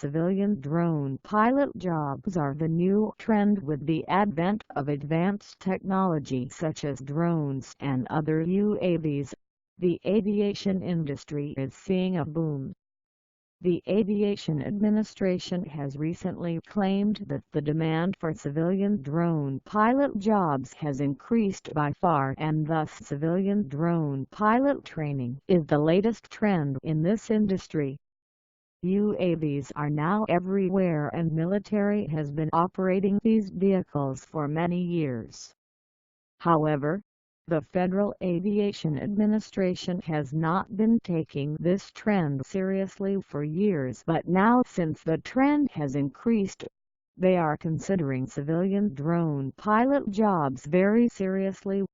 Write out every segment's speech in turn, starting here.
civilian drone pilot jobs are the new trend with the advent of advanced technology such as drones and other UAVs. The aviation industry is seeing a boom. The Aviation Administration has recently claimed that the demand for civilian drone pilot jobs has increased by far, and thus civilian drone pilot training is the latest trend in this industry. UAVs are now everywhere, and military has been operating these vehicles for many years. However, the Federal Aviation Administration has not been taking this trend seriously for years, but now since the trend has increased, they are considering civilian drone pilot jobs very seriously.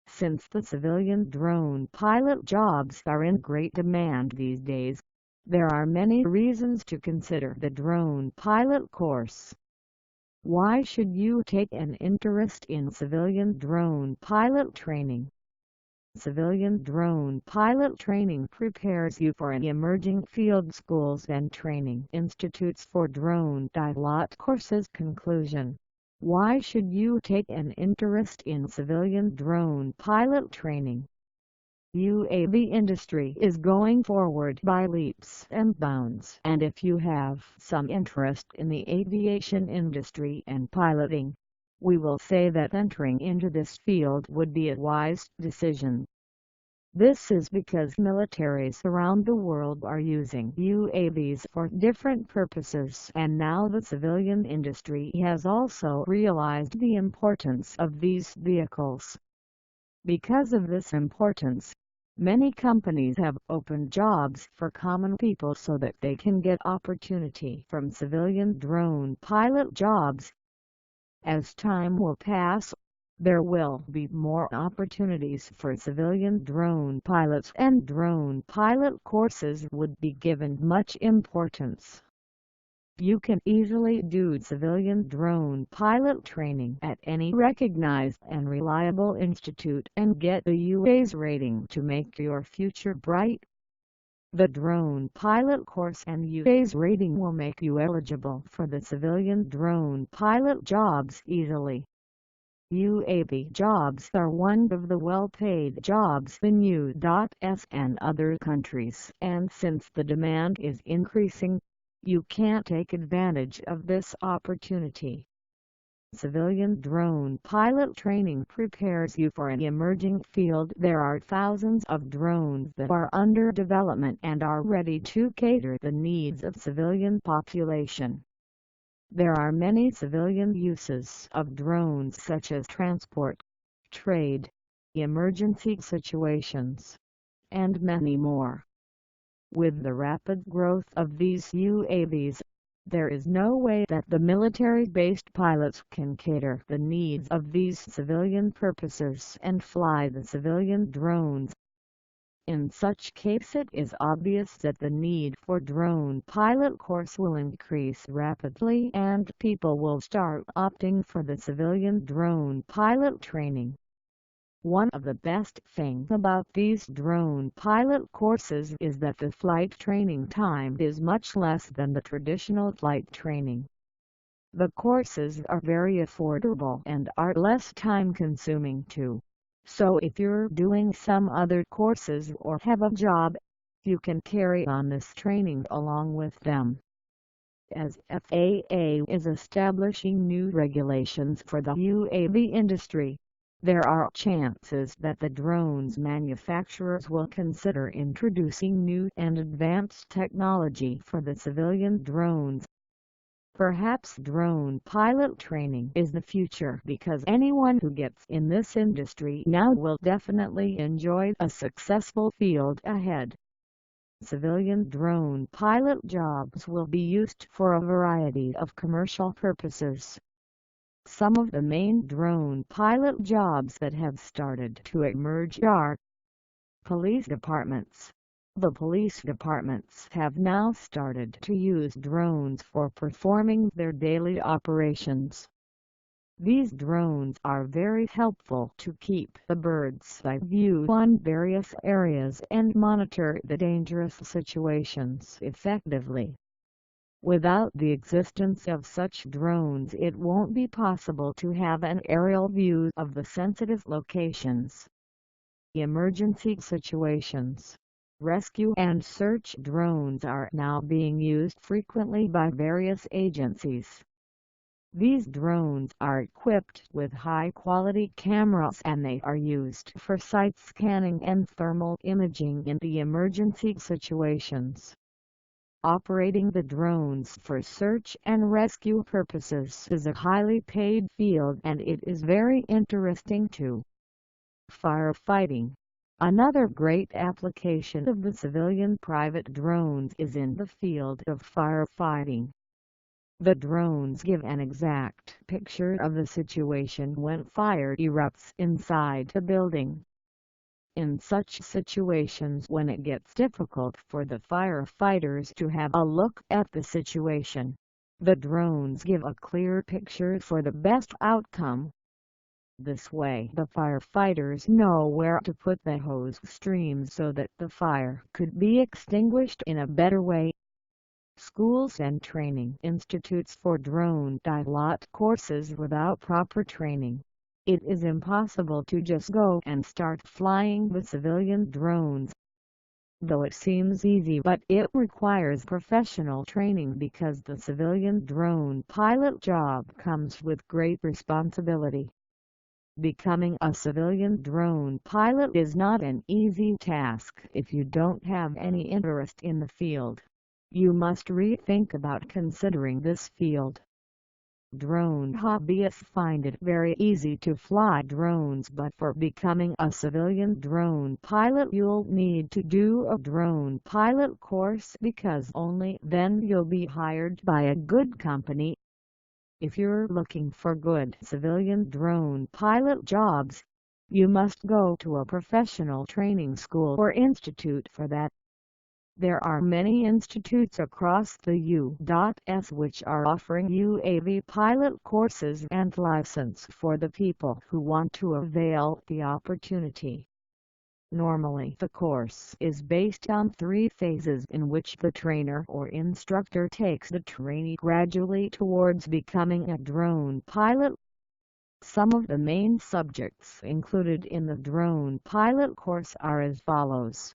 Since the civilian drone pilot jobs are in great demand these days, there are many reasons to consider the drone pilot course. Why should you take an interest in civilian drone pilot training? Civilian drone pilot training prepares you for emerging field schools and training institutes for drone pilot courses. Conclusion: why should you take an interest in civilian drone pilot training? UAV industry is going forward by leaps and bounds, and if you have some interest in the aviation industry and piloting, we will say that entering into this field would be a wise decision. This is because militaries around the world are using UAVs for different purposes, and now the civilian industry has also realized the importance of these vehicles. Because of this importance, many companies have opened jobs for common people so that they can get opportunity from civilian drone pilot jobs. As time will pass, there will be more opportunities for civilian drone pilots, and drone pilot courses would be given much importance. You can easily do civilian drone pilot training at any recognized and reliable institute and get a UAS rating to make your future bright. The drone pilot course and UAS rating will make you eligible for the civilian drone pilot jobs easily. UAV jobs are one of the well-paid jobs in U.S. and other countries, and since the demand is increasing, you can't take advantage of this opportunity. Civilian drone pilot training prepares you for an emerging field. There are thousands of drones that are under development and are ready to cater the needs of civilian population. There are many civilian uses of drones such as transport, trade, emergency situations, and many more. With the rapid growth of these UAVs, there is no way that the military-based pilots can cater the needs of these civilian purposes and fly the civilian drones. In such case, it is obvious that the need for drone pilot course will increase rapidly, and people will start opting for the civilian drone pilot training. One of the best things about these drone pilot courses is that the flight training time is much less than the traditional flight training. The courses are very affordable and are less time-consuming too. So if you're doing some other courses or have a job, you can carry on this training along with them. As FAA is establishing new regulations for the UAV industry, there are chances that the drones manufacturers will consider introducing new and advanced technology for the civilian drones. Perhaps drone pilot training is the future, because anyone who gets in this industry now will definitely enjoy a successful field ahead. Civilian drone pilot jobs will be used for a variety of commercial purposes. Some of the main drone pilot jobs that have started to emerge are police departments. The police departments have now started to use drones for performing their daily operations. These drones are very helpful to keep the bird's eye view on various areas and monitor the dangerous situations effectively. Without the existence of such drones, it won't be possible to have an aerial view of the sensitive locations. Emergency situations. Rescue and search drones are now being used frequently by various agencies. These drones are equipped with high-quality cameras and they are used for site scanning and thermal imaging in the emergency situations. Operating the drones for search and rescue purposes is a highly paid field and it is very interesting too. Firefighting. Another great application of the civilian private drones is in the field of firefighting. The drones give an exact picture of the situation when fire erupts inside a building. In such situations, when it gets difficult for the firefighters to have a look at the situation, the drones give a clear picture for the best outcome. This way the firefighters know where to put the hose streams so that the fire could be extinguished in a better way. Schools and training institutes for drone pilot courses without proper training. It is impossible to just go and start flying the civilian drones. Though it seems easy, but it requires professional training because the civilian drone pilot job comes with great responsibility. Becoming a civilian drone pilot is not an easy task if you don't have any interest in the field. You must rethink about considering this field. Drone hobbyists find it very easy to fly drones, but for becoming a civilian drone pilot you'll need to do a drone pilot course because only then you'll be hired by a good company. If you're looking for good civilian drone pilot jobs, you must go to a professional training school or institute for that. There are many institutes across the U.S. which are offering UAV pilot courses and license for the people who want to avail the opportunity. Normally the course is based on 3 phases in which the trainer or instructor takes the trainee gradually towards becoming a drone pilot. Some of the main subjects included in the drone pilot course are as follows.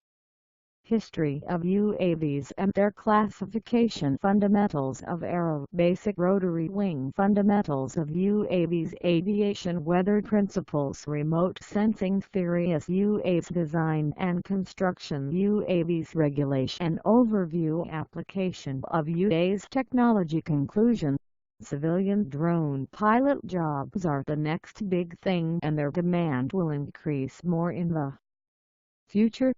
History of UAVs and their classification, fundamentals of aero, basic rotary wing, fundamentals of UAVs, aviation weather principles, remote sensing theory as UAVs, design and construction UAVs, regulation and overview, application of UAVs technology. Conclusion. Civilian drone pilot jobs are the next big thing and their demand will increase more in the future.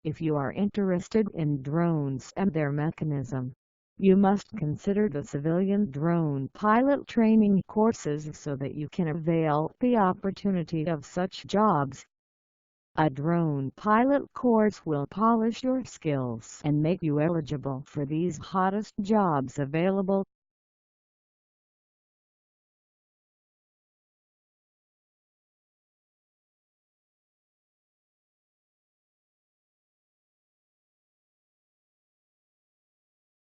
If you are interested in drones and their mechanism, you must consider the civilian drone pilot training courses so that you can avail the opportunity of such jobs. A drone pilot course will polish your skills and make you eligible for these hottest jobs available.